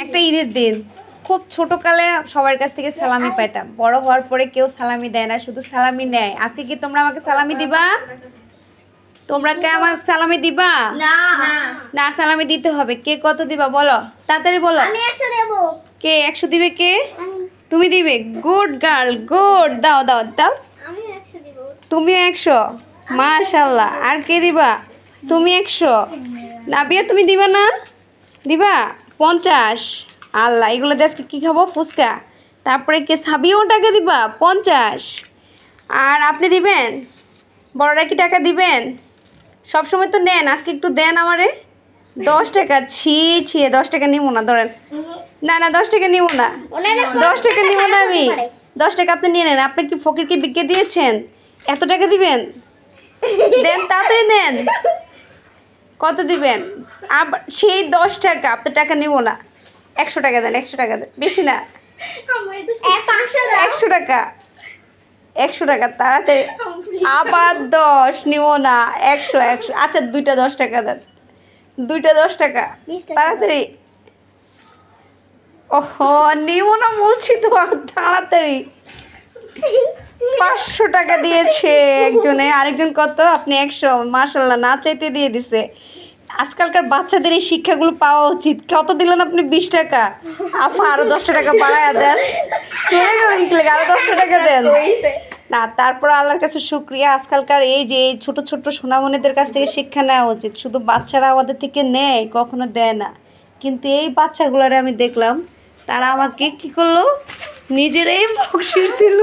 একটা ঈদের দিন খুব ছোটকালে সবার কাছ থেকে সালামি পাইতাম, বড় হওয়ার পরে কেউ সালামি দেয় না, শুধু সালামি নেয়। আজকে কি তোমরা আমাকে সালামি দিবা? তোমরা কে আমাকে সালামি দিবা? না, সালামি দিতে হবে। কে কত দিবা বলো, তাড়াতাড়ি বলো। কে 100 দিবে? কে? তুমি দিবে? Good girl, good. দাও দাও দাও। তুমিও 100? মাশাআল্লাহ। আর কে দিবা? তুমি 100। নাবিয়া তুমি দিবা না? দিবা 50। আল্লাহ, এগুলো দিয়ে আজকে কী খাবো? ফুচকা। তারপরে কে? সাবিও টাকা দিবা 50। আর আপনি দিবেন? বড়রা কি টাকা দিবেন? সবসময় তো নেন, আজকে একটু দেন আমারে। 10 টাকা। ছি ছি, 10 টাকা নিবো না, ধরেন। না না, 10 টাকা নিবো না, 10 টাকা নিবো না আমি। 10 টাকা আপনি নিয়ে নেন। আপনি কি ফকিরকে বিক্রি দিয়েছেন? এত টাকা দিবেন? দেন, তাড়াতাড়ি দেন। কত দিবেন? আবার সেই 10 টাকা। আপনি টাকা নিবো না। 100 টাকা দেন, 100 টাকা দেন, বেশি না। 100 টাকা, 100 টাকা তাড়াতাড়ি। আবার 10 নিবো না, 100 100। আচ্ছা, দুইটা 10 টাকা দেন, দুইটা 10 টাকা তাড়াতাড়ি। ওহো, নিবো না বলছি তো, তাড়াতাড়ি। 500 টাকা দিয়েছে একজনে, আরেকজন কত? আপনি 100। মাশাআল্লাহ, না চাইতে দিয়ে দিছে। আজকালকার বাচ্চাদের এই শিক্ষাগুলো পাওয়া উচিত। কত দিলেন আপনি? 20 টাকা। আপা আরো 10 টাকা বাড়ায়া দেন। চলে গেলেন, আরো 10 টাকা দেন না। তারপর আল্লাহর কাছে শুকরিয়া, আজকালকার এই যে ছোট ছোট সোনামণিদের কাছ থেকে শিক্ষা নেওয়া উচিত। শুধু বাচ্চারা আমাদের থেকে নেয়, কখনো দেয় না। কিন্তু এই বাচ্চাগুলোরে আমি দেখলাম, তারা আমাকে কি করলো? নিজেরাই বকশিশ দিল।